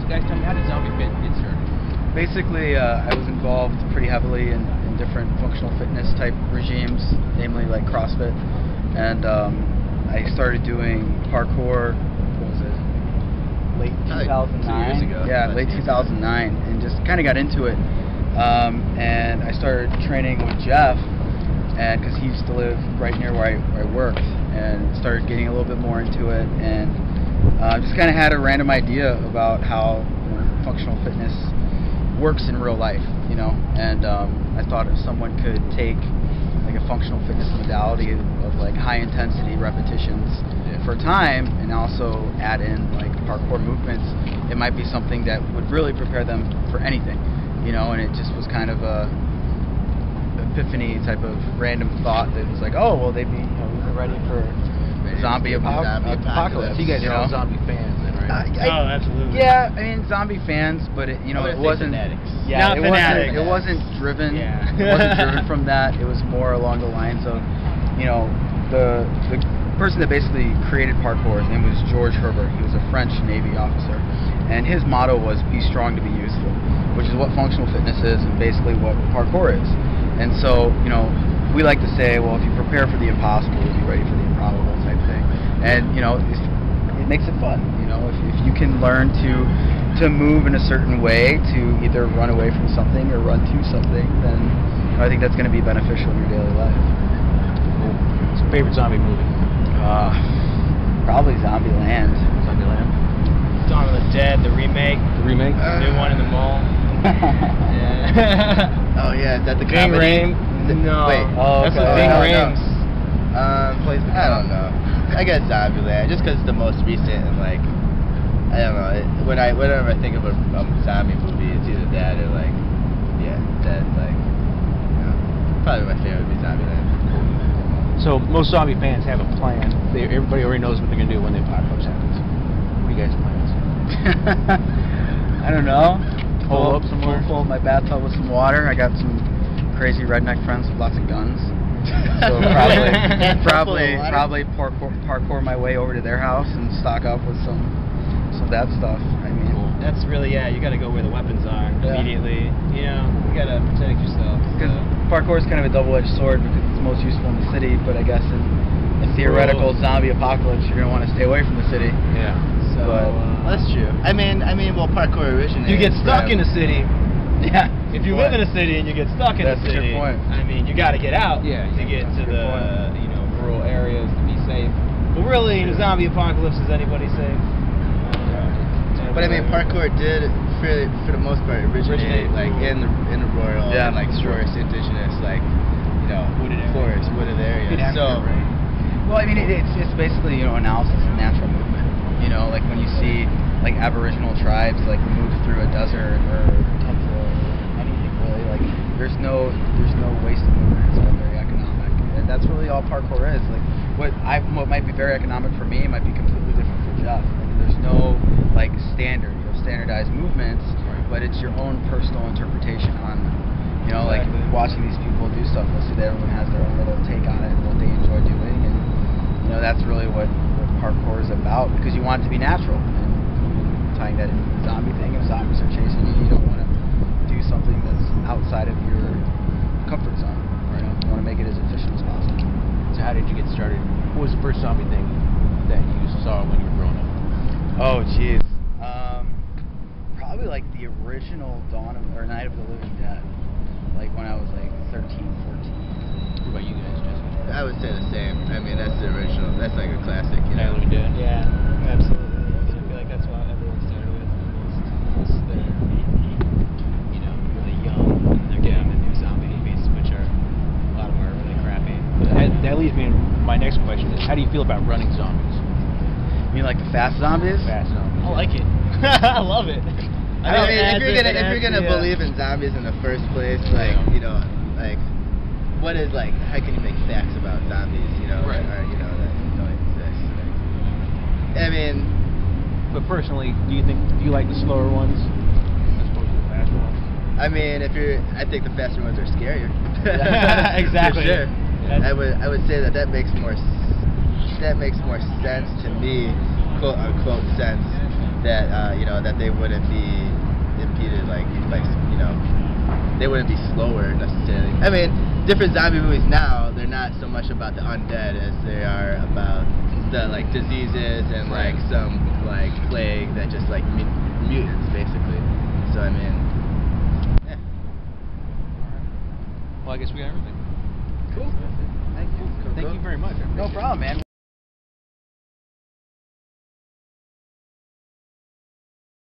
guys tell me, how did Zombiefit get started? Basically, I was involved pretty heavily in different functional fitness type regimes, namely like CrossFit, and I started doing parkour. What was it? Late 2009. 2 years ago. Yeah, late 2009, and just kind of got into it. And I started training with Jeff, and because he used to live right near where I worked, and started getting a little bit more into it, and just kind of had a random idea about how functional fitness works in real life, and I thought if someone could take like a functional fitness modality of like high intensity repetitions for time, and also add in like parkour movements, it might be something that would really prepare them for anything, and it just was kind of a epiphany type of random thought that was like, oh well, they'd be ready for zombie apocalypse. So you guys are all zombie fans then, right? Oh, absolutely. Yeah, I mean zombie fans, but it wasn't fanatics. Yeah, Not it fanatics. wasn't driven. Yeah. It wasn't driven from that. It was more along the lines of, the person that basically created parkour. His name was George Herbert. He was a French Navy officer, and his motto was "Be strong to be useful," which is what functional fitness is, and basically what parkour is. And so, we like to say, well, if you prepare for the impossible, you'll be ready for the improbable type thing. And it makes it fun. If you can learn to move in a certain way to either run away from something or run to something, then I think that's going to be beneficial in your daily life. What's your favorite zombie movie? Probably Zombieland. Zombieland? Dawn of the Dead, the remake. The remake? New one in the mall. Yeah. Oh yeah, is that the Ving comedy? Rhames? No. Wait. Oh, That's okay. with Ving No, no. Rhames. I don't know. I guess Zombieland, just because it's the most recent, and like, I don't know. Whenever I think of a zombie movie, it's either that or like, probably my favorite would be Zombieland. So most zombie fans have a plan. Everybody already knows what they're going to do when the apocalypse happens. What are you guys' plans? I don't know. Hole up somewhere? Full my bathtub with some water. I got some crazy redneck friends with lots of guns. So probably parkour my way over to their house and stock up with some of that stuff. I mean, That's really, you got to go where the weapons are immediately. You got to protect yourself. because parkour is kind of a double-edged sword because it's most useful in the city, but I guess in a theoretical zombie apocalypse, you're gonna want to stay away from the city. Yeah. So, But That's true. I mean, well, parkour originated. you get stuck in a city. yeah, If you live in a city and you get stuck in That's a a good city, point. I mean, you got to get out Yeah, to get that's to a good the rural areas to be safe. But really, in a zombie apocalypse, is anybody safe? But I mean, parkour did, for the most part, originate like in the rural and like forest, indigenous, like wooded areas. So, well, I mean, it's basically analysis of natural movement. Like when you see like Aboriginal tribes like move through a desert or temple or anything really, like there's no wasted movement. It's all very economic, and that's really all parkour is. Like what might be very economic for me might be completely different for Jeff. Like, there's no like standard. You have standardized movements, but it's your own personal interpretation on them. Like watching these people do stuff, you'll see that everyone has their own little take on it and what they enjoy doing, and that's really what parkour is about, because you want it to be natural. And tying that into the zombie thing, if zombies are chasing you, you don't want to do something that's outside of your comfort zone. You want to make it as efficient as possible. So how did you get started? What was the first zombie thing that you saw when you were growing up? Oh, jeez. Probably like the original Night of the Living Dead. Like when I was like 13, 14. What about you guys, Jesse? I would say the same. I mean, that's the original. That's like a classic. Night of the Living Dead? Yeah, absolutely. I feel like that's what everyone started with. Most they're really young and they're getting the new zombie movies, which are a lot of them are really crappy. That leads me to my next question: is how do you feel about running zombies? You mean like the fast zombies? Fast zombies. I like it. I love it. I mean, if you're gonna believe in zombies in the first place, like like what is like? How can you make facts about zombies? Right. Or that don't exist. I mean, But personally, do you like the slower ones as opposed to the faster ones? I mean, I think the faster ones are scarier. Exactly. For sure. I would say that makes more sense to me, quote unquote sense, that that they wouldn't be impeded, like they wouldn't be slower necessarily. I mean, different zombie movies now, they're not so much about the undead as they are about the like diseases and like some like plague that just like mutants basically. So I mean, yeah. Well, I guess we got everything. Cool. Thank you. Thank you very much. No problem, man.